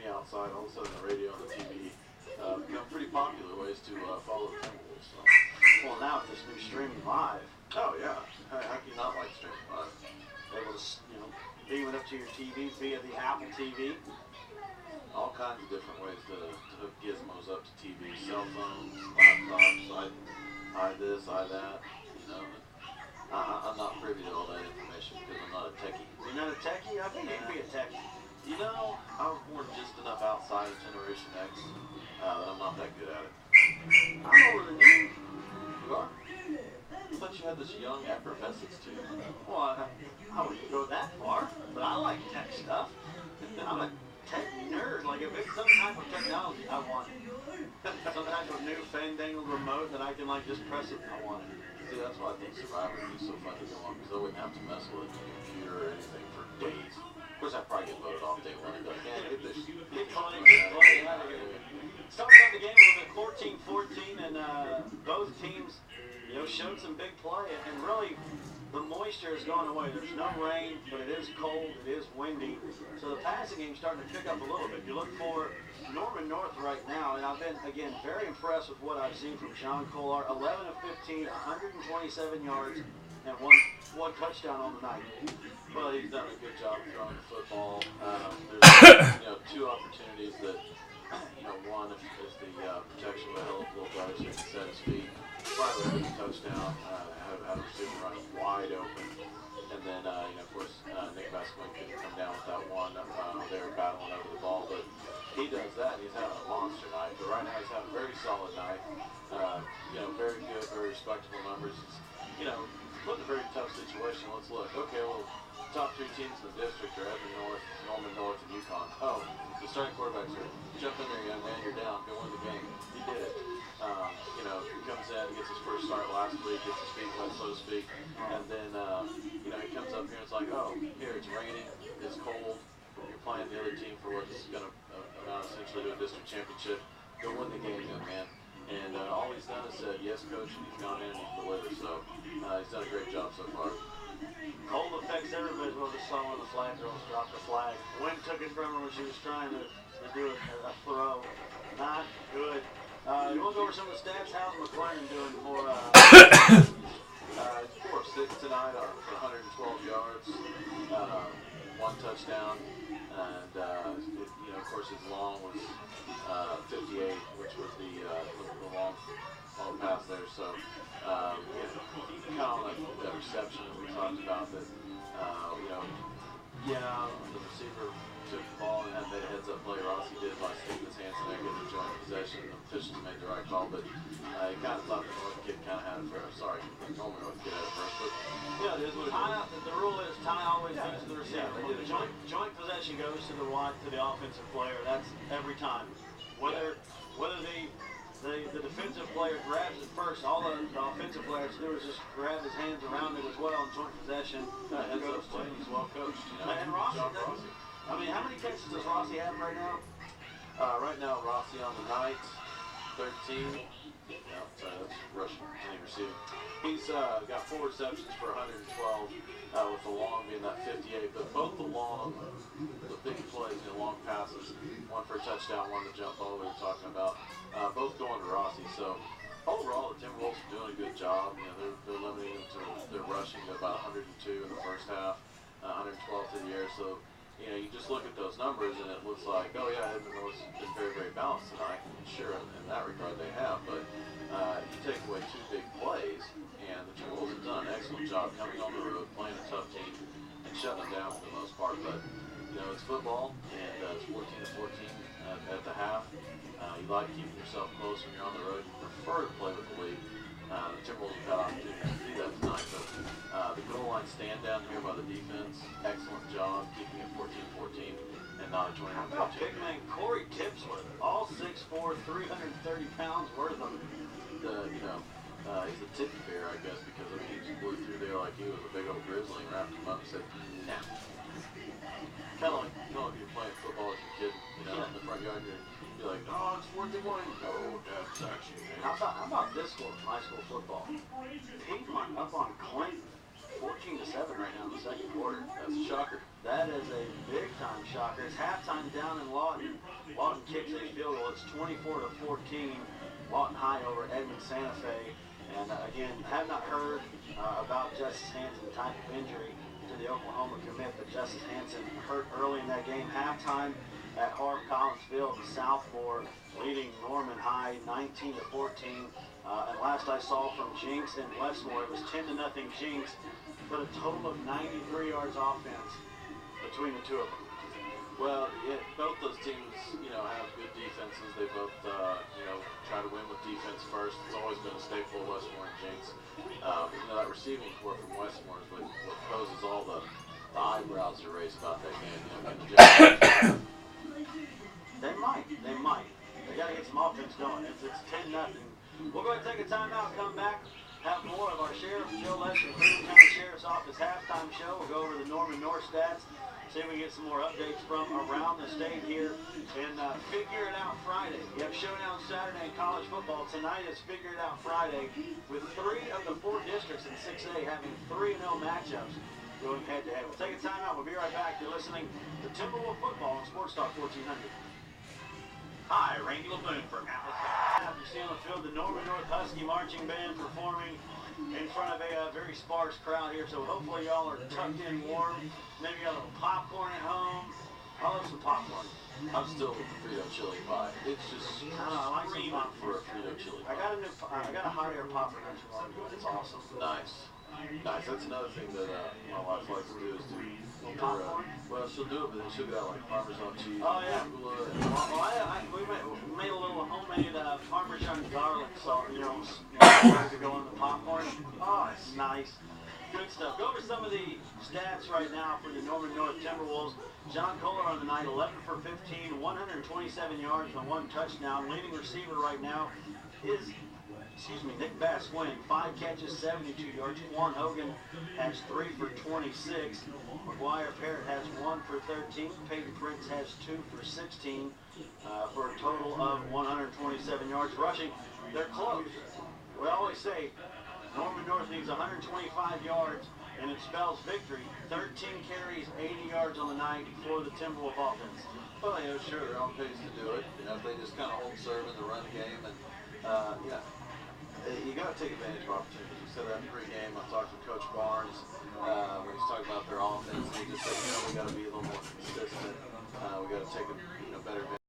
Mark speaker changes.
Speaker 1: rainy outside, all of a sudden the radio and the TV become pretty popular ways to follow the Timberwolves. So.
Speaker 2: Well, now with this new streaming live.
Speaker 1: Oh yeah, how can you not like streaming live?
Speaker 2: Able to, beam it up to your TV via the Apple TV.
Speaker 1: All kinds of different ways to hook gizmos up to TV, cell phones, laptops, I this, I that. I'm not privy to all that information because I'm not a techie.
Speaker 2: You're not a techie? I think you'd be a techie.
Speaker 1: I was born just enough outside of Generation X that I'm not that good at it.
Speaker 2: I'm older than you.
Speaker 1: You are? I thought you had this young effervescence to you.
Speaker 2: Well, I wouldn't go that far, but I like tech stuff. I'm a tech nerd. Like, if it's some type of technology, I want it. Some type of new fandangled remote that I can, just press it, I want it.
Speaker 1: See, that's why I think Survivor would be so fun to go on, because I wouldn't have to mess with a computer or anything for days. Of course, I'd probably get voted off day one and go, yeah, get this.
Speaker 2: Get play, out of here. Started out the game a little bit 14-14, and both teams, showed some big play, and really, the moisture has gone away. There's no rain, but it is cold, it is windy, so the passing game's starting to pick up a little bit. You look for Norman North right now, and I've been, again, very impressed with what I've seen from Sean Kolar. 11 of 15, 127 yards, and one touchdown on the night.
Speaker 1: Well, he's done a good job throwing the football. There's, two opportunities that, one is the protection of the eligible guard so he can set his feet. Right with a touchdown, had a receiver running wide open. And then, of course, Nick Vasquez couldn't come down with that one. They were battling over the ball, but he does that, and he's having a monster night. But right now, he's having a very solid night. Very good, very respectable numbers. Put in a very tough situation. Let's look. Okay, well, top three teams in the district are Edmond North, Norman North, and UConn. Oh, the starting quarterback's here. Jump in there, young man. You're down. Go win the game. He did it. He comes in, he gets his first start last week, gets his feet wet, so to speak, and then, he comes up here and it's like, oh, here it's raining, it's cold, you're playing the other team for what's going to amount essentially to a district championship. Go win the game, young man. And all he's done is said, yes, coach, and he's gone in and he's delivered. So he's done a great job so far.
Speaker 2: Cold affects everybody. Well, just saw when the flag girls dropped the flag. Wind took it from her when she was trying to do a throw. Not good. You want to go over some of the stats? How's McLaren doing for
Speaker 1: 4 of 6 tonight for 112 yards, 1 touchdown, and of course his long was 58, which was the long pass there. So he kind of like that reception that we talked about. That the receiver took the ball and had that heads-up play. Rossi did by sticking his hands in there, getting the joint possession. The officials made the right call, but he kind of thought the North kid kind of had it first. Sorry, the Norman North kid had it first, but it is what it is.
Speaker 2: The rule is tie always goes to the receiver. Joint possession goes to the offensive player. That's every time. Whether the defensive player grabs it first, all the offensive players do is just grab his hands around it as well in joint possession.
Speaker 1: Heads-up play. He's well coached.
Speaker 2: And Rossi. How many catches does Rossi have right now?
Speaker 1: Right now, Rossi on the night, 13. Sorry, that's rushing, receiving. He's got 4 receptions for 112, with the long being that 58. But both the big plays, long passes, one for a touchdown, one to jump ball we were talking about, both going to Rossi. So overall, the Timberwolves are doing a good job. They're limiting them to their rushing to about 102 in the first half, 112 to the year. So you just look at those numbers and it looks like, oh yeah, Edmond North's been very, very balanced tonight. Sure, in that regard they have, but you take away 2 big plays, and the Timberwolves have done an excellent job coming on the road, playing a tough team, and shutting them down for the most part. But it's football, and it's 14-14 at the half. You like keeping yourself close when you're on the road. You prefer to play with the lead. The Timberwolves have had opportunities to do that tonight, but the goal line stand down here by the defense, excellent job keeping it 14-14 and not a 21-14.
Speaker 2: Big man Corey Tipsworth, all 6'4", 330 pounds worth of
Speaker 1: he's a tippy bear, I guess, because he just blew through there like he was a big old grizzly and wrapped him up and said, nah. Kind of like, you're playing football as a kid, in the front yard, you're like, oh, it's 4-1. No, that's actually.
Speaker 2: How about this score from high school football? Piedmont up on Clinton, 14-7 right now in the second quarter.
Speaker 1: That's a shocker.
Speaker 2: That is a big-time shocker. It's halftime down in Lawton. Lawton kicks a field goal. It's 24-14. Lawton High over Edmond Santa Fe. And again, have not heard about Justice Hansen type of injury to the Oklahoma commit, but Justice Hansen hurt early in that game. Halftime at Harv Collins Field, Southmore leading Norman High 19-14. And last I saw from Jinx and Westmore, it was 10-0 Jinx, but a total of 93 yards offense between the two of them.
Speaker 1: Well, yeah, both those teams, have good defenses. They both, try to win with defense first. It's always been a staple of Westmore and Jinx. That receiving core from Westmore is what causes all the eyebrows to raise about that game.
Speaker 2: They might. They got to get some offense going. It's 10-0. We'll go ahead and take a timeout, come back, have more of our Sheriff Joe Leslie, Cleveland County Sheriff's Office halftime show. We'll go over the Norman North stats, see if we can get some more updates from around the state here, and Figure It Out Friday. We have Showdown Saturday in college football. Tonight is Figure It Out Friday, with 3 of the 4 districts in 6A having 3-0 matchups going head-to-head. We'll take a timeout. We'll be right back. You're listening to Timberwolves Football on Sports Talk 1400. Hi, Randy LaBoon for Alice. You see on the field the Norman North Husky Marching Band performing in front of a very sparse crowd here, so hopefully y'all are tucked in warm. Maybe you got a little popcorn at home. I love some popcorn.
Speaker 1: I'm still with the Frito chili pie. It's just
Speaker 2: I like some popcorn
Speaker 1: for a Frito chili pie.
Speaker 2: I got a hot air popcorn next one. It's awesome.
Speaker 1: Nice. That's another thing that my wife likes to do is
Speaker 2: popcorn.
Speaker 1: Well, she'll do it, but then she'll get like Parmesan cheese.
Speaker 2: Oh yeah. We made a little homemade Parmesan garlic salt. To go on the popcorn. Oh, it's nice. Good stuff. Go over some of the stats right now for the Norman North Timberwolves. John Kohler on the night, 11 for 15, 127 yards and 1 touchdown. Leading receiver right now is Nick Bass-Wynn, 5 catches, 72 yards. Quan Hogan has 3 for 26. McGuire Parrott has 1 for 13. Peyton Prince has 2 for 16 for a total of 127 yards rushing. They're close. We always say Norman North needs 125 yards and it spells victory. 13 carries, 80 yards on the night for the Timberwolf offense.
Speaker 1: Well, sure, they're on pace to do it. If they just kind of hold serve in the run game, and you got to take advantage of opportunities. We said that pre-game. I talked to Coach Barnes when he's talking about their offense. He just said, we got to be a little more consistent. We got to take a better advantage.